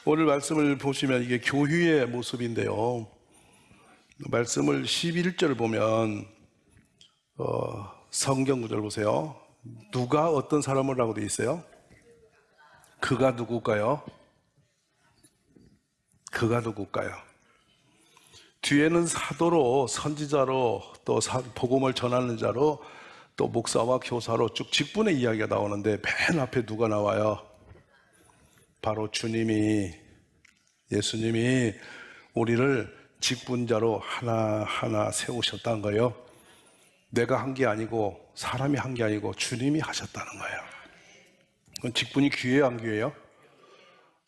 오늘 말씀을 보시면 이게 교회의 모습인데요. 말씀을 11절 보면 성경 구절 보세요. 누가 어떤 사람을 라고 되어 있어요? 그가 누굴까요? 그가 누굴까요? 뒤에는 사도로, 선지자로, 또 복음을 전하는 자로, 또 목사와 교사로 쭉 직분의 이야기가 나오는데 맨 앞에 누가 나와요? 바로 주님이, 예수님이 우리를 직분자로 하나하나 세우셨다는 거예요. 내가 한 게 아니고 사람이 한 게 아니고 주님이 하셨다는 거예요. 그건 직분이 귀해요, 안 귀해요?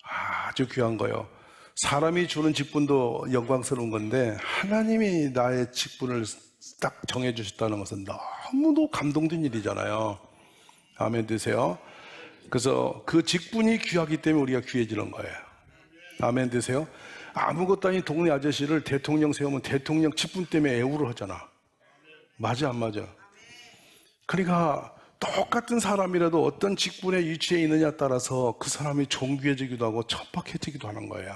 아주 귀한 거예요. 사람이 주는 직분도 영광스러운 건데 하나님이 나의 직분을 딱 정해주셨다는 것은 너무도 감동된 일이잖아요. 아멘 되세요. 그래서 그 직분이 귀하기 때문에 우리가 귀해지는 거예요. 아멘 되세요. 아무것도 아닌 동네 아저씨를 대통령 세우면 대통령 직분 때문에 애우를 하잖아. 맞아 안 맞아? 그러니까 똑같은 사람이라도 어떤 직분의 위치에 있느냐에 따라서 그 사람이 존귀해지기도 하고 천박해지기도 하는 거예요.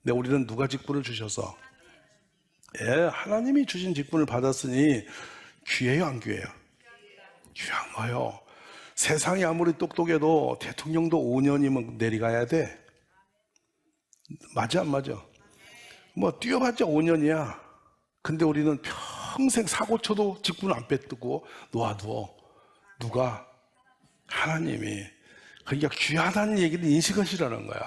근데 우리는 누가 직분을 주셔서? 하나님이 주신 직분을 받았으니 귀해요 안 귀해요? 귀한 거예요. 세상이 아무리 똑똑해도 대통령도 5년이면 내려가야 돼. 맞아 안 맞아? 뭐 뛰어봤자 5년이야. 근데 우리는 평생 사고 쳐도 직분을 안 뺏고 놓아두어. 누가? 하나님이. 그러니까 귀하다는 얘기를 인식하시라는 거야.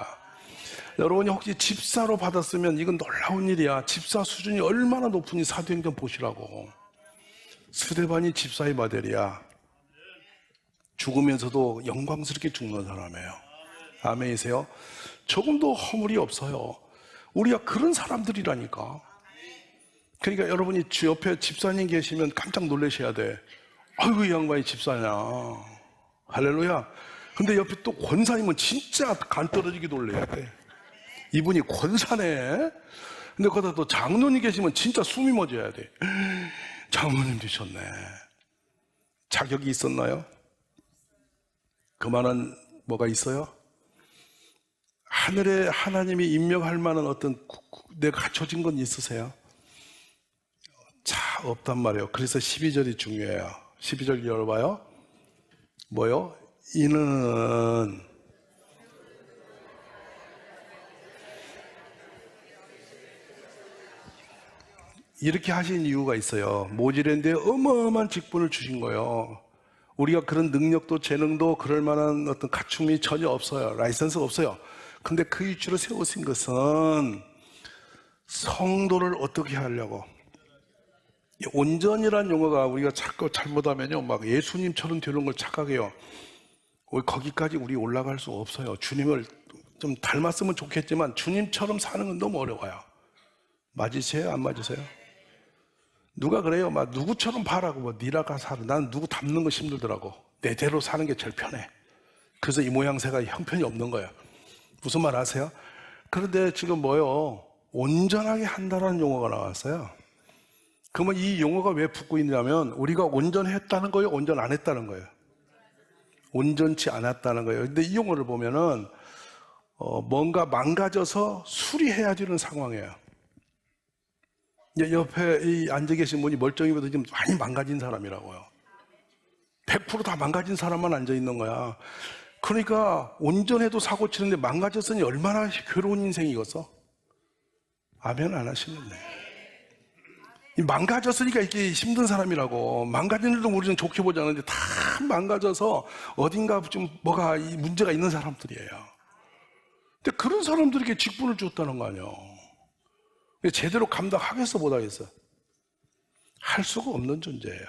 여러분이 혹시 집사로 받았으면 이건 놀라운 일이야. 집사 수준이 얼마나 높은지 사도행전 보시라고. 스데반이 집사의 모델이야. 죽으면서도 영광스럽게 죽는 사람이에요. 아멘이세요? 조금도 허물이 없어요. 우리가 그런 사람들이라니까. 그러니까 여러분이 주 옆에 집사님 계시면 깜짝 놀라셔야 돼. 아이고 이 양반이 집사냐. 할렐루야. 근데 옆에 또 권사님은 진짜 간 떨어지게 놀라야 돼. 이분이 권사네. 근데 거기다 또 장로님 계시면 진짜 숨이 멎어야 돼. 장로님 되셨네. 자격이 있었나요? 그만한 뭐가 있어요? 하늘에 하나님이 임명할 만한 어떤 내가 갖춰진 건 있으세요? 자, 없단 말이에요. 그래서 12절이 중요해요. 12절 열어봐요. 뭐요? 이는 이렇게 하신 이유가 있어요. 모질인데 어마어마한 직분을 주신 거예요. 우리가 그런 능력도 재능도 그럴 만한 어떤 갖춤이 전혀 없어요. 라이선스가 없어요. 근데 그 위치로 세우신 것은 성도를 어떻게 하려고. 온전이라는 용어가 우리가 자꾸 잘못하면요, 막 예수님처럼 되는 걸 착각해요. 거기까지 우리 올라갈 수 없어요. 주님을 좀 닮았으면 좋겠지만 주님처럼 사는 건 너무 어려워요. 맞으세요? 안 맞으세요? 누가 그래요? 막 누구처럼 봐라고, 뭐 니라가 살아. 난 누구 닮는 거 힘들더라고. 내대로 사는 게 제일 편해. 그래서 이 모양새가 형편이 없는 거예요. 무슨 말 아세요? 그런데 지금 뭐요? 온전하게 한다는 용어가 나왔어요. 그러면 이 용어가 왜 붙고 있냐면 우리가 온전했다는 거예요? 온전 안 했다는 거예요? 온전치 않았다는 거예요. 근데 이 용어를 보면은 뭔가 망가져서 수리해야 되는 상황이에요. 옆에 이 앉아 계신 분이 멀쩡히보다 지금 많이 망가진 사람이라고요. 100% 다 망가진 사람만 앉아 있는 거야. 그러니까 온전해도 사고 치는데 망가졌으니 얼마나 괴로운 인생이겠어? 아멘 안 하시는데. 망가졌으니까 이렇게 힘든 사람이라고. 망가진 일도 우리는 좋게 보지 않는데 다 망가져서 어딘가 좀 뭐가 문제가 있는 사람들이에요. 근데 그런 사람들에게 직분을 줬다는 거 아니에요. 제대로 감당하겠어 못하겠어? 할 수가 없는 존재예요.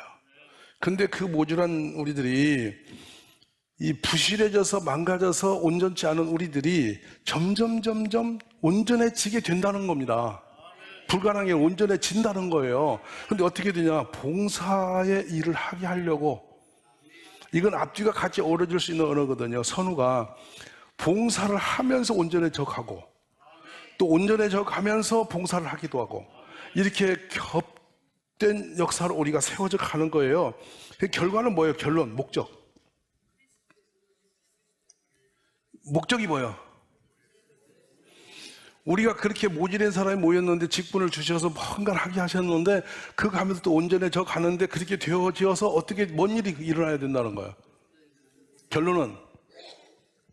근데 그 모질한 우리들이 이 부실해져서 망가져서 온전치 않은 우리들이 점점 온전해지게 된다는 겁니다. 불가능하게 온전해진다는 거예요. 근데 어떻게 되냐? 봉사의 일을 하게 하려고. 이건 앞뒤가 같이 어우러질 수 있는 언어거든요. 선우가 봉사를 하면서 온전해져 가고 또 온전해져 가면서 봉사를 하기도 하고 이렇게 겹된 역사로 우리가 세워져 가는 거예요. 결과는 뭐예요? 결론, 목적. 목적이 뭐예요? 우리가 그렇게 모질한 사람이 모였는데 직분을 주셔서 뭔가를 하게 하셨는데 그거 가면서 또 온전히 저 가는데 그렇게 되어지어서 어떻게 뭔 일이 일어나야 된다는 거야. 결론은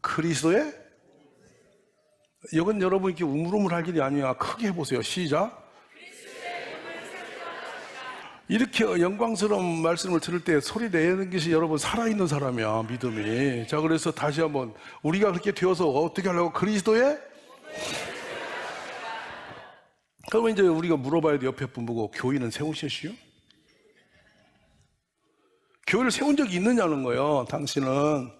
그리스도의, 이건 여러분 이렇게 우물우물할 일이 아니야. 크게 해보세요. 시작. 이렇게 영광스러운 말씀을 들을 때 소리 내는 것이 여러분 살아있는 사람이야, 믿음이. 자, 그래서 다시 한번 우리가 그렇게 되어서 어떻게 하려고? 그리스도의, 그러면 이제 우리가 물어봐야 돼. 옆에 분 보고, 교회는 세우셨시요? 교회를 세운 적이 있느냐는 거예요. 당신은.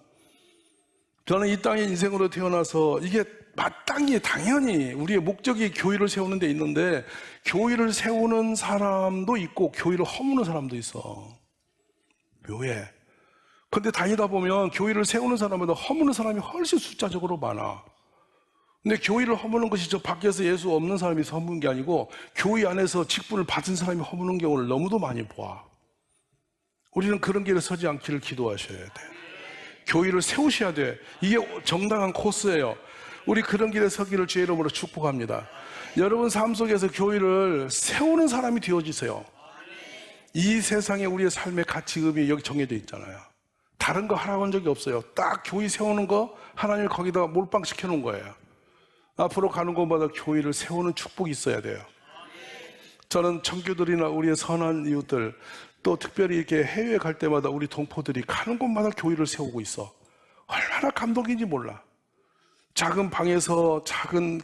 저는 이 땅에 인생으로 태어나서 이게 마땅히 당연히 우리의 목적이 교회를 세우는 데 있는데, 교회를 세우는 사람도 있고 교회를 허무는 사람도 있어. 묘해. 근데 다니다 보면 교회를 세우는 사람보다 허무는 사람이 훨씬 숫자적으로 많아. 근데 교회를 허무는 것이 저 밖에서 예수 없는 사람이 허무는 게 아니고 교회 안에서 직분을 받은 사람이 허무는 경우를 너무도 많이 봐. 우리는 그런 길에 서지 않기를 기도하셔야 돼. 교회를 세우셔야 돼. 이게 정당한 코스예요. 우리 그런 길에 서기를 주의 이름으로 축복합니다. 여러분 삶 속에서 교회를 세우는 사람이 되어지세요. 이 세상에 우리의 삶의 가치금이 여기 정해져 있잖아요. 다른 거 하라고 한 적이 없어요. 딱 교회 세우는 거 하나님이 거기다가 몰빵시켜 놓은 거예요. 앞으로 가는 곳마다 교회를 세우는 축복이 있어야 돼요. 저는 청교들이나 우리의 선한 이웃들, 또 특별히 이렇게 해외에 갈 때마다 우리 동포들이 가는 곳마다 교회를 세우고 있어. 얼마나 감동인지 몰라. 작은 방에서 작은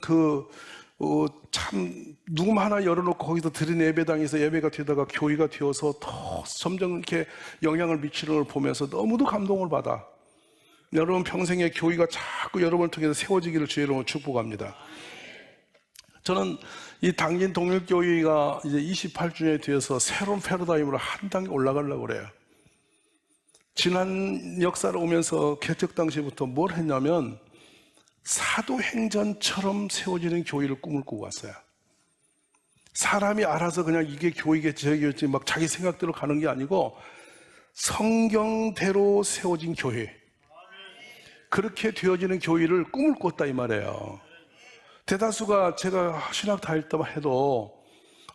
참 누구 하나 열어놓고 거기서 드린 예배당에서 예배가 되다가 교회가 되어서 더 점점 이렇게 영향을 미치는 걸 보면서 너무도 감동을 받아. 여러분 평생에 교회가 자꾸 여러분을 통해서 세워지기를 주의 이름으로 축복합니다. 저는 이 당진 동일교회가 이제 28주년이 되어서 새로운 패러다임으로 한 단계 올라가려고 그래요. 지난 역사를 오면서 개척 당시부터 뭘 했냐면 사도행전처럼 세워지는 교회를 꿈을 꾸고 왔어요. 사람이 알아서 그냥 이게 교회겠지 저기겠지 막 자기 생각대로 가는 게 아니고 성경대로 세워진 교회, 그렇게 되어지는 교회를 꿈을 꿨다 이 말이에요. 대다수가 제가 신학 다닐 때만 해도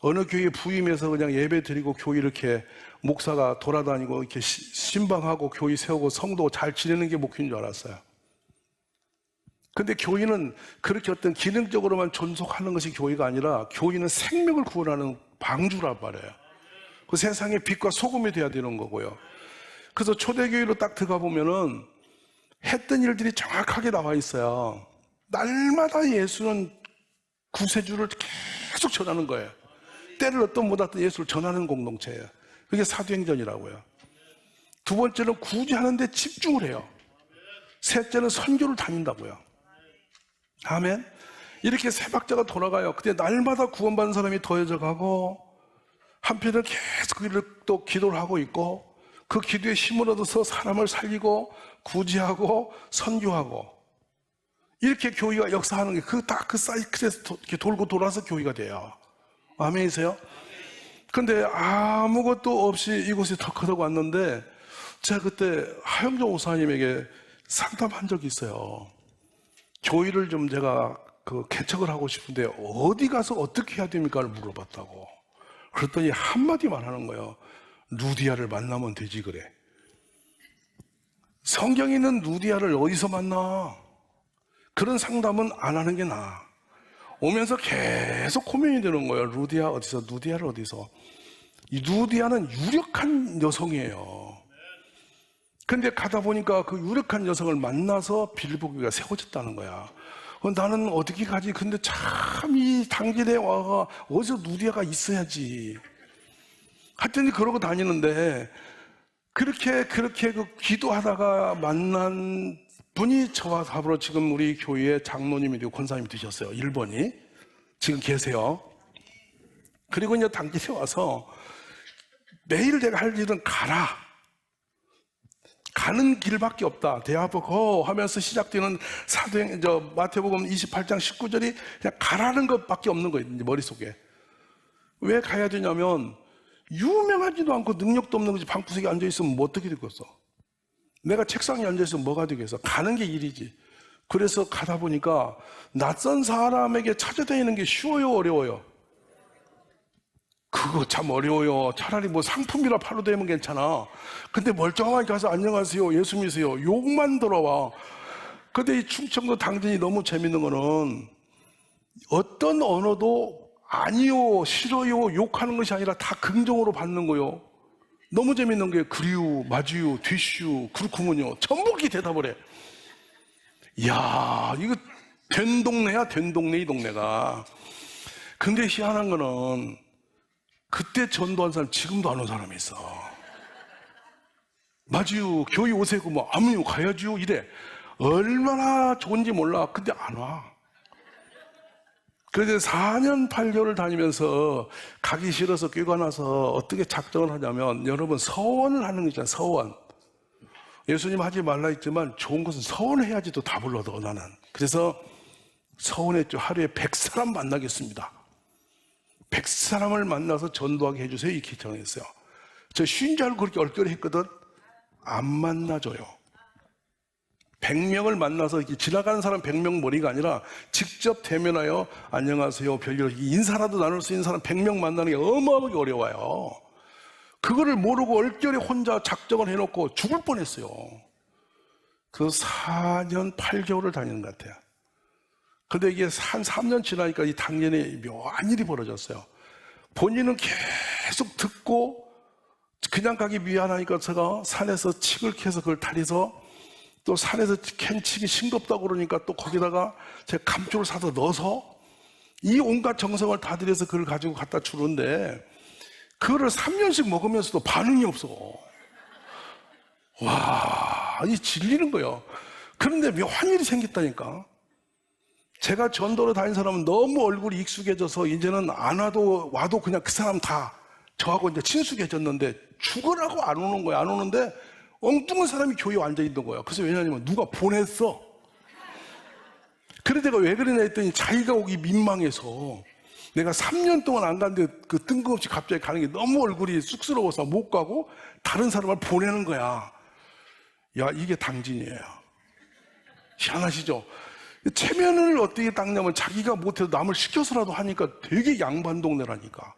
어느 교회에 부임해서 그냥 예배 드리고 교회 이렇게 목사가 돌아다니고 이렇게 신방하고 교회 세우고 성도 잘 지내는 게 목표인 줄 알았어요. 근데 교회는 그렇게 어떤 기능적으로만 존속하는 것이 교회가 아니라 교회는 생명을 구원하는 방주란 말이에요. 그 세상의 빛과 소금이 돼야 되는 거고요. 그래서 초대교회로 딱 들어가 보면은 했던 일들이 정확하게 나와 있어요. 날마다 예수는 구세주를 계속 전하는 거예요. 때를 어떤 못하던 예수를 전하는 공동체예요. 그게 사도행전이라고요. 두 번째는 구제하는 데 집중을 해요. 셋째는 선교를 다닌다고요. 아멘. 이렇게 세 박자가 돌아가요. 근데 날마다 구원받는 사람이 더해져 가고 한편은 계속 또 기도를 하고 있고 그 기도에 힘을 얻어서 사람을 살리고 구제하고 선교하고 이렇게 교회가 역사하는 게 그 사이클에서 이렇게 돌고 돌아서 교회가 돼요. 아멘이세요? 근데 아무것도 없이 이곳에 덕하다고 왔는데 제가 그때 하영정 목사님에게 상담한 적이 있어요. 교회를 좀 제가 개척을 하고 싶은데 어디 가서 어떻게 해야 됩니까를 물어봤다고. 그랬더니 한마디만 하는 거예요. 루디아를 만나면 되지 그래. 성경에 있는 루디아를 어디서 만나? 그런 상담은 안 하는 게 나아. 오면서 계속 고민이 되는 거예요. 루디아 어디서? 루디아를 어디서? 이 루디아는 유력한 여성이에요. 근데 가다 보니까 그 유력한 여성을 만나서 빌보교가 세워졌다는 거야. 나는 어떻게 가지? 근데 참 이 당진에 와가 어디서 루디아가 있어야지. 하여튼 그러고 다니는데 그렇게 기도하다가 만난 분이 저와 더불어 지금 우리 교회의 장로님이 되고 권사님이 되셨어요. 1번이 지금 계세요. 그리고 이제 당진에 와서 매일 내가 할 일은 가는 길밖에 없다. 대화보고 하면서 시작되는 마태복음 28장 19절이 그냥 가라는 것밖에 없는 거예요. 머릿속에. 왜 가야 되냐면 유명하지도 않고 능력도 없는 거지. 방구석에 앉아있으면 뭐 어떻게 되겠어? 내가 책상에 앉아있으면 뭐가 되겠어? 가는 게 일이지. 그래서 가다 보니까 낯선 사람에게 찾아다니는 게 쉬워요, 어려워요? 그거 참 어려워요. 차라리 뭐 상품이라 팔로 되면 괜찮아. 근데 멀쩡하게 가서 안녕하세요, 예수 믿으세요, 욕만 들어와. 근데 이 충청도 당진이 너무 재밌는 거는 어떤 언어도 아니요, 싫어요, 욕하는 것이 아니라 다 긍정으로 받는 거요. 너무 재밌는 게 그리우, 맞이요, 뒤슈, 그렇구먼요. 전부 그렇게 대답을 해. 이야, 이거 된 동네야, 된 동네, 이 동네가. 근데 희한한 거는 그때 전도한 사람 지금도 안 온 사람이 있어. 맞이요, 교회 오세요. 뭐 아무요, 가야지요, 이래. 얼마나 좋은지 몰라. 근데 안 와. 그래서 4년 8개월을 다니면서 가기 싫어서 꾀가나서 어떻게 작정을 하냐면, 여러분, 서원을 하는 거 있잖아요. 서원. 예수님 하지 말라 했지만 좋은 것은 서원해야지 또 답을 얻어, 나는. 그래서 서원했죠. 하루에 100사람 만나겠습니다. 100사람을 만나서 전도하게 해주세요, 이렇게 정했어요. 저 쉬운 줄 알고 그렇게 얼결에 했거든. 안 만나줘요. 100명을 만나서 이렇게 지나가는 사람 100명 머리가 아니라 직접 대면하여 안녕하세요, 별일, 인사라도 나눌 수 있는 사람 100명 만나는 게 어마어마하게 어려워요. 그거를 모르고 얼결에 혼자 작정을 해놓고 죽을 뻔했어요. 그 4년 8개월을 다니는 것 같아요. 근데 이게 한 3년 지나니까 이 당년에 묘한 일이 벌어졌어요. 본인은 계속 듣고 그냥 가기 미안하니까 제가 산에서 칡을 캐서 그걸 다려서, 또 산에서 캔 칡이 싱겁다고 그러니까 또 거기다가 제가 감초를 사서 넣어서 이 온갖 정성을 다 들여서 그걸 가지고 갖다 주는데, 그거를 3년씩 먹으면서도 반응이 없어. 와, 이 질리는 거예요. 그런데 묘한 일이 생겼다니까. 제가 전도로 다닌 사람은 너무 얼굴이 익숙해져서 이제는 안 와도 그냥 그 사람 다 저하고 이제 친숙해졌는데, 죽으라고 안 오는 거야. 안 오는데 엉뚱한 사람이 교회에 앉아 있는 거야. 그래서 왜냐면 누가 보냈어. 그래 내가 왜 그러냐 했더니 자기가 오기 민망해서, 내가 3년 동안 안 갔는데 그 뜬금없이 갑자기 가는 게 너무 얼굴이 쑥스러워서 못 가고 다른 사람을 보내는 거야. 야, 이게 당진이에요. 희한하시죠? 체면을 어떻게 닦냐면 자기가 못해도 남을 시켜서라도 하니까 되게 양반 동네라니까.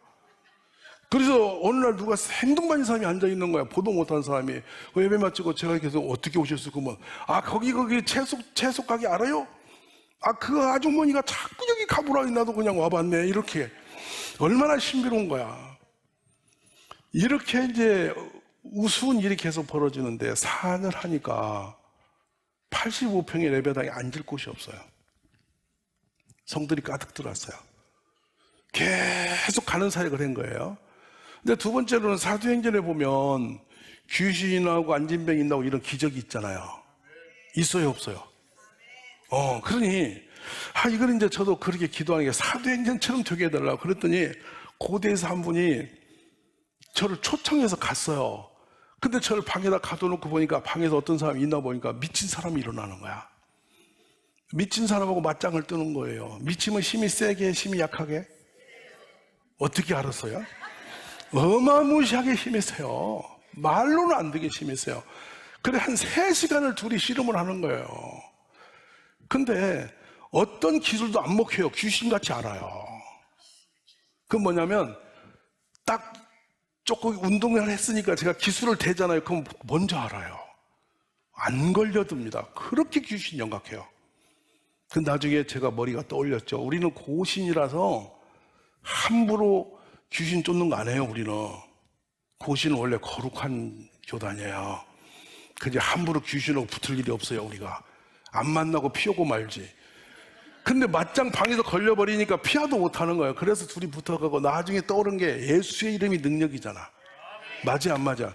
그래서 어느 날 누가 행동반인 사람이 앉아있는 거야. 보도 못한 사람이. 예배 마치고 제가 계속 어떻게 오셨을 거면, 아, 거기 채소 가게 알아요? 아, 그 아주머니가 자꾸 여기 가보라, 나도 그냥 와봤네. 이렇게. 얼마나 신비로운 거야. 이렇게 이제 우스운 일이 계속 벌어지는데 4년 하니까 85평의 예배당에 앉을 곳이 없어요. 성들이 가득 들어왔어요. 계속 가는 사이에 그런 거예요. 근데 두 번째로는 사도행전에 보면 귀신하고 안진병이 있나고 이런 기적이 있잖아요. 있어요, 없어요? 그러니 이걸 이제 저도 그렇게 기도하는 게 사도행전처럼 되게 해달라고 그랬더니 고대에서 한 분이 저를 초청해서 갔어요. 근데 저를 방에다 가둬놓고 보니까 방에서 어떤 사람이 있나 보니까 미친 사람이 일어나는 거야. 미친 사람하고 맞짱을 뜨는 거예요. 미치면 힘이 세게, 힘이 약하게? 어떻게 알았어요? 어마무시하게 힘이 세요. 말로는 안 되게 힘이 세요. 그래 한 3시간을 둘이 씨름을 하는 거예요. 근데 어떤 기술도 안 먹혀요. 귀신같이 알아요. 그건 뭐냐면 딱 조금 운동을 했으니까 제가 기술을 대잖아요. 그럼 먼저 알아요. 안 걸려듭니다. 그렇게 귀신 영각해요. 그 나중에 제가 머리가 떠올렸죠. 우리는 고신이라서 함부로 귀신 쫓는 거 안 해요. 우리는 고신은 원래 거룩한 교단이에요. 근데 함부로 귀신하고 붙을 일이 없어요. 우리가 안 만나고 피하고 말지. 근데 맞짱 방에서 걸려버리니까 피하도 못하는 거예요. 그래서 둘이 붙어가고 나중에 떠오른 게 예수의 이름이 능력이잖아. 맞아 안 맞아?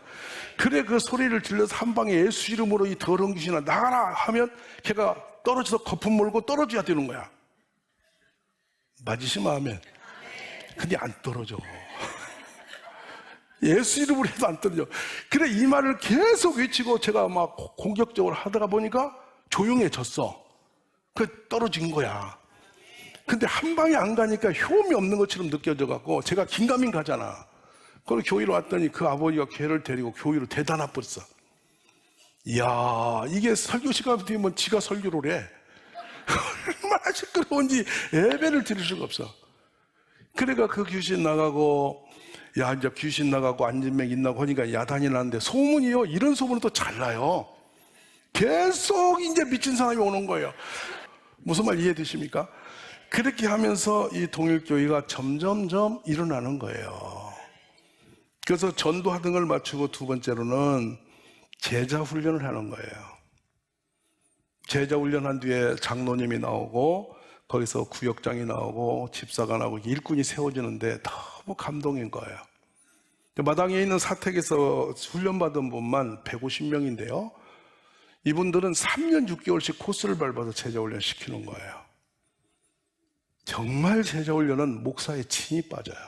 그래 그 소리를 들려서 한 방에 예수 이름으로 이 더러운 귀신아 나가라 하면 걔가 떨어져서 거품 몰고 떨어져야 되는 거야. 맞으시면 하면. 근데 안 떨어져. 예수 이름으로 해도 안 떨어져. 그래 이 말을 계속 외치고 제가 막 공격적으로 하다가 보니까 조용해졌어. 그 떨어진 거야. 근데 한 방에 안 가니까 효험이 없는 것처럼 느껴져 갖고 제가 긴가민 가잖아. 그걸 교회로 왔더니 그 아버지가 걔를 데리고 교회로 대단한 뻔했어. 이야, 이게 설교 시간 되면 지가 설교를 해. 시끄러운지 예배를 드릴 수가 없어. 그러니까 그 귀신 나가고, 야, 이제 귀신 나가고 안진맥 있나고 하니까 야단이 나는데 소문이요. 이런 소문은 또 잘 나요. 계속 이제 미친 사람이 오는 거예요. 무슨 말 이해되십니까? 그렇게 하면서 이 동일교회가 점점점 일어나는 거예요. 그래서 전도하 등을 마치고 두 번째로는 제자 훈련을 하는 거예요. 제자 훈련한 뒤에 장로님이 나오고 거기서 구역장이 나오고 집사가 나오고 일꾼이 세워지는데 너무 감동인 거예요. 마당에 있는 사택에서 훈련받은 분만 150명인데요. 이분들은 3년 6개월씩 코스를 밟아서 제자 훈련 시키는 거예요. 정말 제자 훈련은 목사의 진이 빠져요.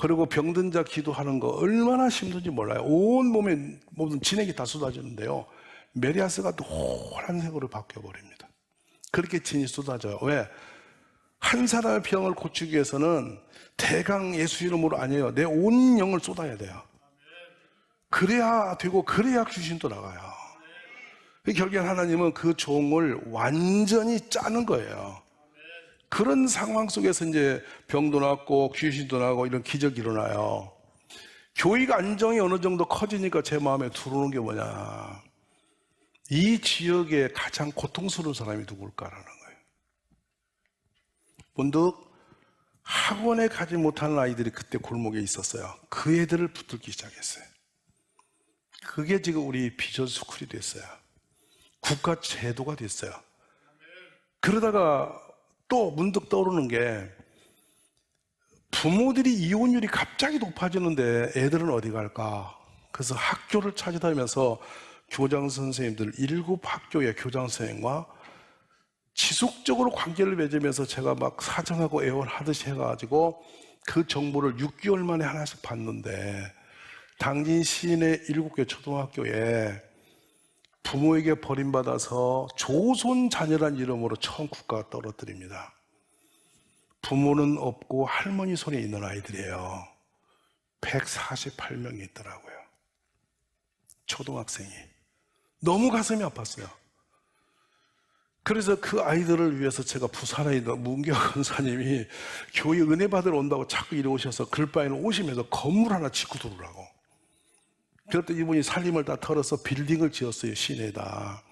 그리고 병든 자 기도하는 거 얼마나 힘든지 몰라요. 온 몸에 모든 진액이 다 쏟아지는데요. 메리아스가 노란색으로 바뀌어버립니다. 그렇게 진이 쏟아져요. 왜? 한 사람의 병을 고치기 위해서는 대강 예수 이름으로 아니에요. 내 온 영을 쏟아야 돼요. 그래야 되고 그래야 귀신도 나가요. 결국 하나님은 그 종을 완전히 짜는 거예요. 그런 상황 속에서 이제 병도 낫고 귀신도 나고 이런 기적이 일어나요. 교회가 안정이 어느 정도 커지니까 제 마음에 들어오는 게 뭐냐. 이 지역에 가장 고통스러운 사람이 누굴까라는 거예요. 문득 학원에 가지 못하는 아이들이 그때 골목에 있었어요. 그 애들을 붙들기 시작했어요. 그게 지금 우리 비전 스쿨이 됐어요. 국가 제도가 됐어요. 그러다가 또 문득 떠오르는 게 부모들이 이혼율이 갑자기 높아지는데 애들은 어디 갈까? 그래서 학교를 찾아다니면서 교장 선생님들 7학교의 교장 선생님과 지속적으로 관계를 맺으면서 제가 막 사정하고 애원하듯이 해가지고 그 정보를 6개월 만에 하나씩 봤는데 당진 시내 7개 초등학교에 부모에게 버림받아서 조선 자녀란 이름으로 처음 국가가 떨어뜨립니다. 부모는 없고 할머니 손에 있는 아이들이에요. 148명이 있더라고요. 초등학생이. 너무 가슴이 아팠어요. 그래서 그 아이들을 위해서 제가 부산에 있는 문경 권사님이 교회 은혜 받으러 온다고 자꾸 이리 오셔서 글바에는 오시면서 건물 하나 짓고 들어오라고. 그랬더니 이분이 살림을 다 털어서 빌딩을 지었어요, 시내에다.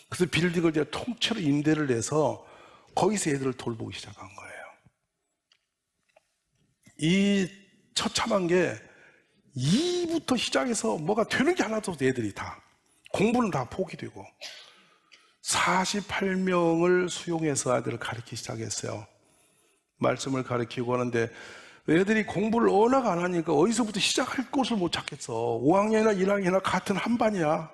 그래서 빌딩을 이제 통째로 임대를 내서 거기서 애들을 돌보기 시작한 거예요. 이 처참한 게 2부터 시작해서 뭐가 되는 게 하나도 없어, 애들이 다. 공부는 다 포기되고. 48명을 수용해서 아이들을 가르치기 시작했어요. 말씀을 가르치고 하는데 애들이 공부를 워낙 안 하니까 어디서부터 시작할 곳을 못 찾겠어. 5학년이나 1학년이나 같은 한 반이야.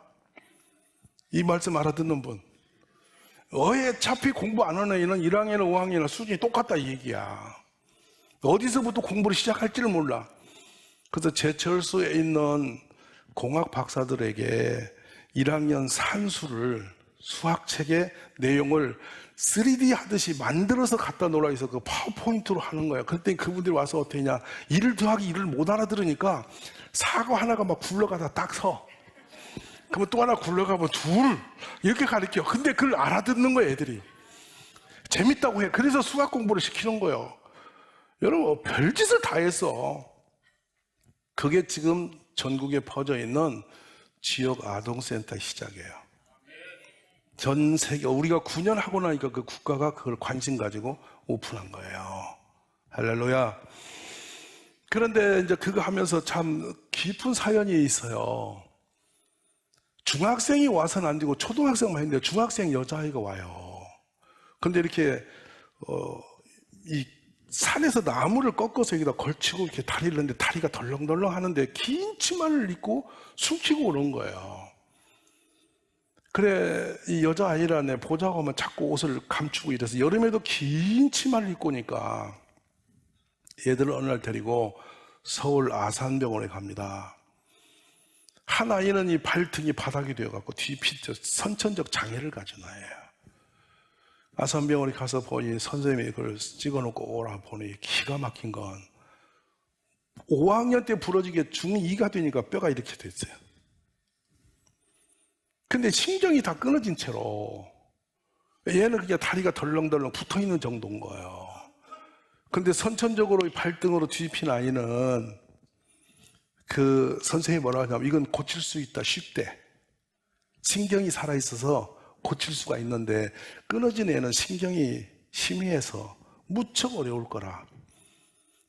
이 말씀 알아듣는 분. 어차피 공부 안 하는 애는 1학년이나 5학년이나 수준이 똑같다 이 얘기야. 어디서부터 공부를 시작할지를 몰라. 그래서 제철소에 있는 공학 박사들에게 1학년 산수를 수학책의 내용을 3D 하듯이 만들어서 갖다 놓으라 해서 그 파워포인트로 하는 거예요. 그랬더니 그분들이 와서 어떻게 했냐. 1 더하기 1을 못 알아들으니까 사과 하나가 막 굴러가다 딱 서. 그러면 또 하나 굴러가면 둘. 이렇게 가르쳐. 근데 그걸 알아듣는 거예요, 애들이. 재밌다고 해. 그래서 수학 공부를 시키는 거예요. 여러분, 별짓을 다 했어. 그게 지금 전국에 퍼져 있는 지역 아동센터 시작이에요. 전 세계, 우리가 9년 하고 나니까 그 국가가 그걸 관심 가지고 오픈한 거예요. 할렐루야. 그런데 이제 그거 하면서 참 깊은 사연이 있어요. 중학생이 와서는 안 되고 초등학생만 했는데 중학생 여자아이가 와요. 근데 이렇게, 이 산에서 나무를 꺾어서 여기다 걸치고 이렇게 다리를 넣는데 다리가 덜렁덜렁 하는데 긴 치마를 입고 숨기고 오는 거예요. 그래, 이 여자아이라네 보자고 하면 자꾸 옷을 감추고 이래서 여름에도 긴 치마를 입고 오니까 얘들을 어느 날 데리고 서울 아산병원에 갑니다. 한 아이는 이 발등이 바닥이 되어갖고 선천적 장애를 가진 아이예요. 아산병원에 가서 보니 선생님이 그걸 찍어놓고 오라 보니 기가 막힌 건 5학년 때 부러지게 중2가 되니까 뼈가 이렇게 됐어요. 근데 심정이 다 끊어진 채로 얘는 그냥 다리가 덜렁덜렁 붙어있는 정도인 거예요. 근데 선천적으로 발등으로 뒤집힌 아이는 그 선생님이 뭐라 하냐면 이건 고칠 수 있다, 쉽대. 신경이 살아있어서 고칠 수가 있는데 끊어진 애는 신경이 희미해서 무척 어려울 거라.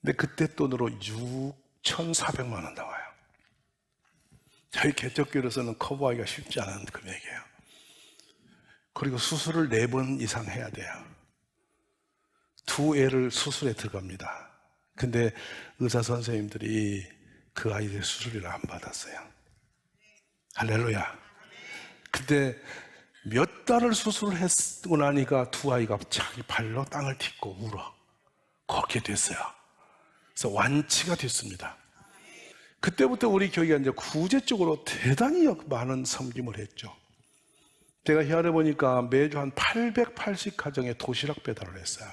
근데 그때 돈으로 6,400만 원 나와요. 저희 개척교회로서는 커버하기가 쉽지 않은 금액이에요. 그리고 수술을 4번 이상 해야 돼요. 2애를 수술에 들어갑니다. 근데 의사 선생님들이 그 아이들 수술비를 안 받았어요. 할렐루야. 근데 몇 달을 수술을 했고 나니까 2아이가 자기 발로 땅을 딛고 울어 걷게 됐어요. 그래서 완치가 됐습니다. 그때부터 우리 교회가 이제 구제 쪽으로 대단히 많은 섬김을 했죠. 제가 헤아려 보니까 매주 한 880가정에 도시락 배달을 했어요.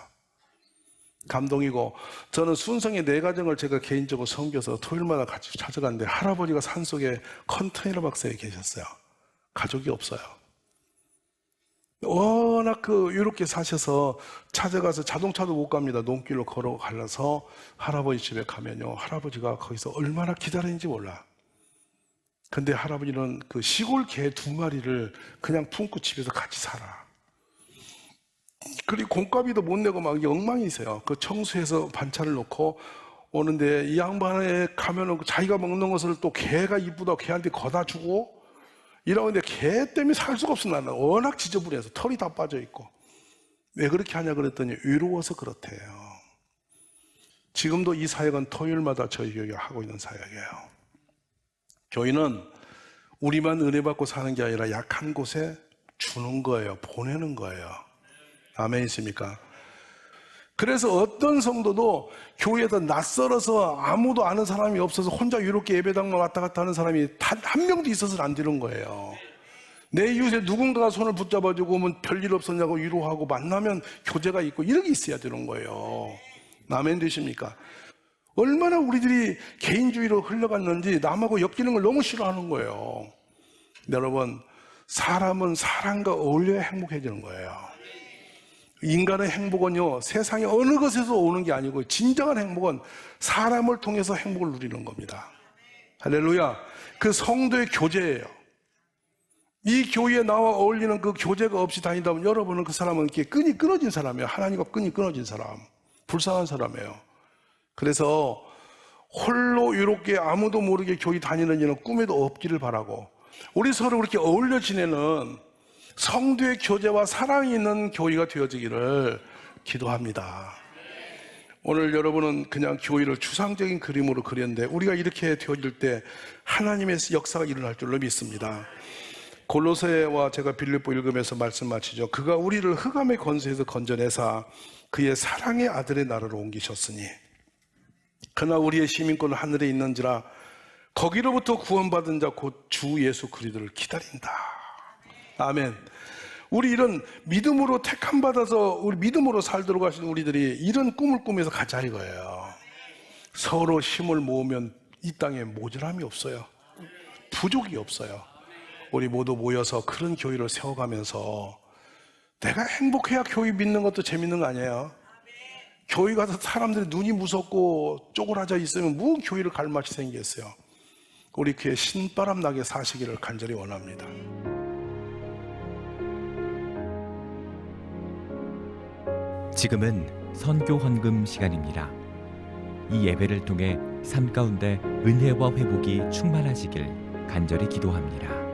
감동이고, 저는 순성의 4가정을 제가 개인적으로 섬겨서 토요일마다 같이 찾아갔는데 할아버지가 산속에 컨테이너 박스에 계셨어요. 가족이 없어요. 워낙 유롭게 사셔서 찾아가서 자동차도 못 갑니다. 논길로 걸어가서 할아버지 집에 가면요, 할아버지가 거기서 얼마나 기다리는지 몰라. 근데 할아버지는 그 시골 개 2마리를 그냥 품고 집에서 같이 살아. 그리고 공과비도 못 내고 막 엉망이 있어요. 그 청소해서 반찬을 놓고 오는데 이 양반에 가면은 자기가 먹는 것을 또 개가 이쁘다고 개한테 거다 주고 이러는데 개 때문에 살 수가 없어. 나는 워낙 지저분해서 털이 다 빠져 있고. 왜 그렇게 하냐 그랬더니 외로워서 그렇대요. 지금도 이 사역은 토요일마다 저희 교회가 하고 있는 사역이에요. 교회는 우리만 은혜 받고 사는 게 아니라 약한 곳에 주는 거예요. 보내는 거예요. 아멘이십니까? 그래서 어떤 성도도 교회에서 낯설어서 아무도 아는 사람이 없어서 혼자 이렇게 예배당만 왔다 갔다 하는 사람이 단 한 명도 있어서는 안 되는 거예요. 내 이웃에 누군가가 손을 붙잡아주고 오면 별일 없었냐고 위로하고 만나면 교제가 있고 이렇게 있어야 되는 거예요. 아멘 되십니까? 얼마나 우리들이 개인주의로 흘러갔는지 남하고 엮이는 걸 너무 싫어하는 거예요. 여러분, 사람은 사람과 어울려야 행복해지는 거예요. 인간의 행복은요, 세상의 어느 것에서 오는 게 아니고 진정한 행복은 사람을 통해서 행복을 누리는 겁니다. 할렐루야. 그 성도의 교제예요. 이 교회에 나와 어울리는 그 교제가 없이 다니다 보면 여러분은 그 사람은 이렇게 끈이 끊어진 사람이에요. 하나님과 끈이 끊어진 사람, 불쌍한 사람이에요. 그래서 홀로 이렇게 아무도 모르게 교회 다니는 일은 꿈에도 없기를 바라고, 우리 서로 그렇게 어울려 지내는 성도의 교제와 사랑이 있는 교회가 되어지기를 기도합니다. 오늘 여러분은 그냥 교회를 추상적인 그림으로 그렸는데 우리가 이렇게 되어질 때 하나님의 역사가 일어날 줄로 믿습니다. 골로새와 제가 빌립보 읽으면서 말씀 마치죠. 그가 우리를 흑암의 권세에서 건져내사 그의 사랑의 아들의 나라로 옮기셨으니 그러나 우리의 시민권은 하늘에 있는지라 거기로부터 구원받은 자 곧 주 예수 그리스도를 기다린다. 아멘. 우리 이런 믿음으로 택함 받아서 우리 믿음으로 살도록 하신 우리들이 이런 꿈을 꾸면서 가자 이거예요. 서로 힘을 모으면 이 땅에 모자람이 없어요. 부족이 없어요. 우리 모두 모여서 그런 교회를 세워가면서 내가 행복해야 교회 믿는 것도 재밌는 거 아니에요? 교회 가서 사람들이 눈이 무섭고 쪼그라져 있으면 뭐 교회를 갈 맛이 생겼어요. 우리 교회 신바람 나게 사시기를 간절히 원합니다. 지금은 선교 헌금 시간입니다. 이 예배를 통해 삶 가운데 은혜와 회복이 충만하시길 간절히 기도합니다.